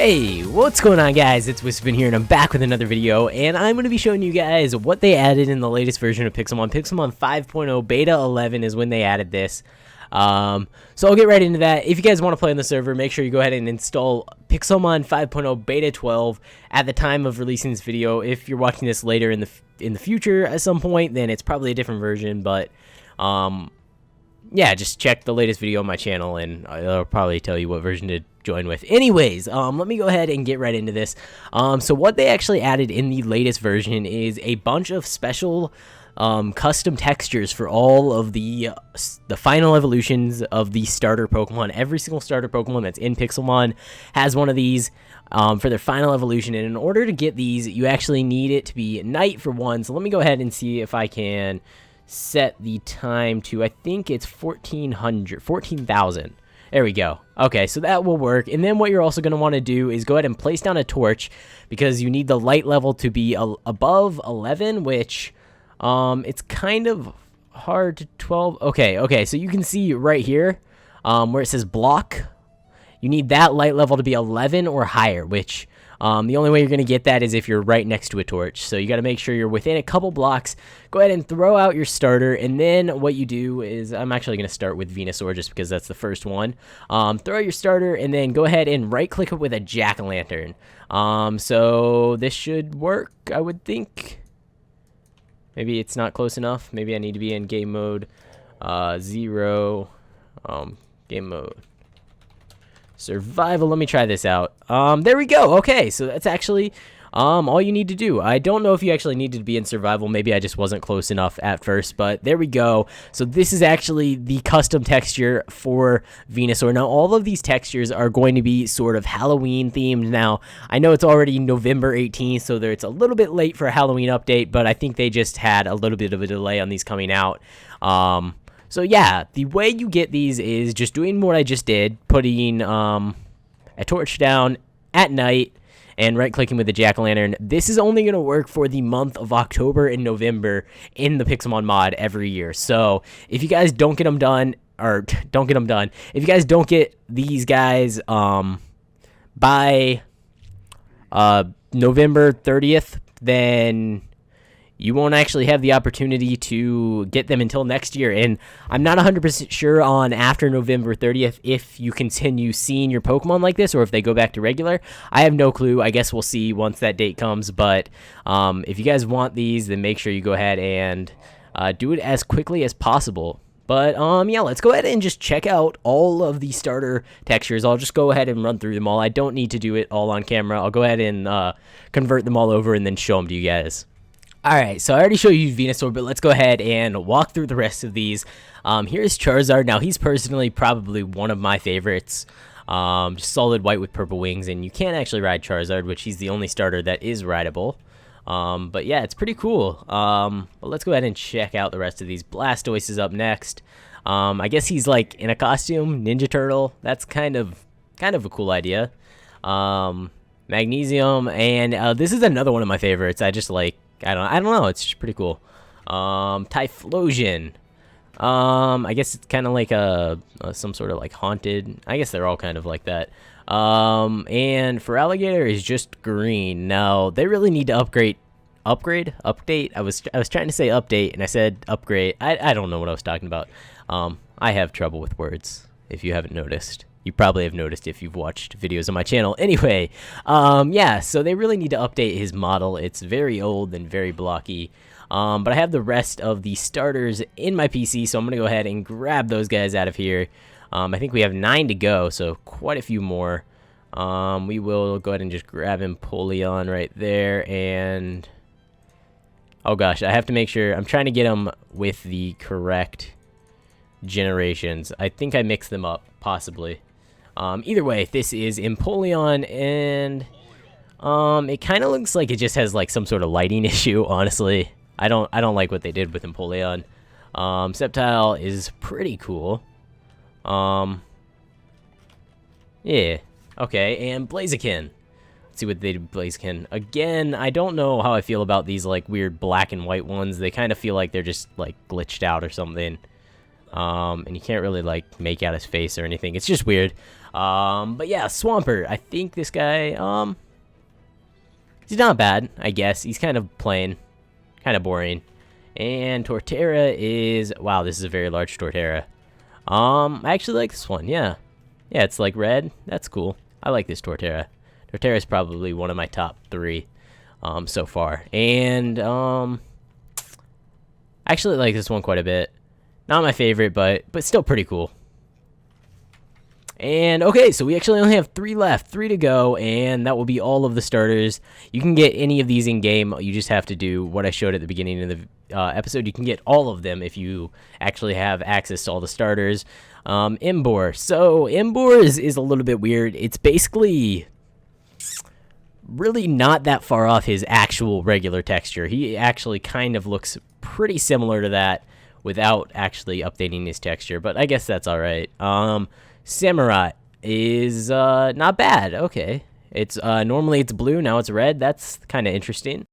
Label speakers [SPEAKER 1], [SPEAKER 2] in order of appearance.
[SPEAKER 1] Hey, what's going on, guys? It's Wispen here, and I'm back with another video, and I'm going to be showing you guys what they added in the latest version of Pixelmon. Pixelmon 5.0 Beta 11 is when they added this. So I'll get right into that. If you guys want to play on the server, make sure you go ahead and install Pixelmon 5.0 Beta 12 at the time of releasing this video. If you're watching this later in the future at some point, then it's probably a different version, but yeah, just check the latest video on my channel, and I'll probably tell you what version to join with. Anyways, let me go ahead and get right into this. So what they actually added in the latest version is a bunch of special custom textures for all of the final evolutions of the starter Pokemon. Every single starter Pokemon that's in Pixelmon has one of these for their final evolution, and in order to get these, you actually need it to be night for one. So let me go ahead and see if I can set the time to, I think it's 14,000. There we go. Okay, so that will work. And then what you're also going to want to do is go ahead and place down a torch, because you need the light level to be above 11, which it's kind of hard to 12. Okay, so you can see right here where it says block, you need that light level to be 11 or higher, which the only way you're going to get that is if you're right next to a torch. So you got to make sure you're within a couple blocks. Go ahead and throw out your starter, and then what you do is, I'm actually going to start with Venusaur just because that's the first one. Throw out your starter, and then go ahead and right click it with a jack-o'-lantern. So this should work, I would think. Maybe it's not close enough. Maybe I need to be in game mode 0. Game mode survival. Let me try this out. There we go. Okay, so that's actually all you need to do. I don't know if you actually needed to be in survival. Maybe I just wasn't close enough at first, but there we go. So this is actually the custom texture for Venusaur. Now, all of these textures are going to be sort of Halloween themed. Now, I know it's already November 18th, so it's a little bit late for a Halloween update, but I think they just had a little bit of a delay on these coming out. So yeah, the way you get these is just doing what I just did, putting a torch down at night and right-clicking with the jack-o'-lantern. This is only going to work for the month of October and November in the Pixelmon mod every year. So if you guys don't get them done, if you guys don't get these guys by November 30th, then you won't actually have the opportunity to get them until next year. And I'm not 100% sure on after November 30th if you continue seeing your Pokemon like this or if they go back to regular. I have no clue. I guess we'll see once that date comes. But if you guys want these, then make sure you go ahead and do it as quickly as possible. But yeah, let's go ahead and just check out all of the starter textures. I'll just go ahead and run through them all. I don't need to do it all on camera. I'll go ahead and convert them all over and then show them to you guys. Alright, so I already showed you Venusaur, but let's go ahead and walk through the rest of these. Here's Charizard. Now, he's personally probably one of my favorites. Just solid white with purple wings, and you can't actually ride Charizard, which he's the only starter that is rideable. But yeah, it's pretty cool. But let's go ahead and check out the rest of these. Blastoise is up next. I guess he's like in a costume, Ninja Turtle. That's kind of a cool idea. Magnesium, and this is another one of my favorites. I just like, I don't know, it's just pretty cool. Typhlosion. I guess it's kind of like some sort of like haunted. I guess they're all kind of like that. And for Alligator is just green. Now, they really need to update. I was trying to say update, and I said upgrade. I don't know what I was talking about. I have trouble with words, if you haven't noticed. You probably have noticed if you've watched videos on my channel. Anyway, yeah, so they really need to update his model. It's very old and very blocky. But I have the rest of the starters in my PC, so I'm going to go ahead and grab those guys out of here. I think we have 9 to go, so quite a few more. We will go ahead and just grab Empoleon right there, and oh gosh, I have to make sure. I'm trying to get them with the correct generations. I think I mixed them up, possibly. Either way, this is Empoleon, and it kind of looks like it just has like some sort of lighting issue. Honestly, I don't like what they did with Empoleon. Sceptile is pretty cool. Yeah, okay, and Blaziken. Let's see what they do with Blaziken. Again, I don't know how I feel about these like weird black and white ones. They kind of feel like they're just like glitched out or something. And you can't really like make out his face or anything. It's just weird. But yeah, Swampert. I think this guy, he's not bad, I guess. He's kind of plain, kind of boring. And Torterra is, wow, this is a very large Torterra. I actually like this one, yeah. Yeah, it's like red. That's cool. I like this Torterra. Torterra is probably one of my top 3 so far. And I actually like this one quite a bit. Not my favorite, but still pretty cool. And okay, so we actually only have 3 left, 3 to go, and that will be all of the starters. You can get any of these in game. You just have to do what I showed at the beginning of the episode. You can get all of them if you actually have access to all the starters. Imbor. So Imbor is a little bit weird. It's basically really not that far off his actual regular texture. He actually kind of looks pretty similar to that without actually updating his texture, but I guess that's all right. Samurai is not bad. Okay, it's normally it's blue, now it's red. That's kind of interesting.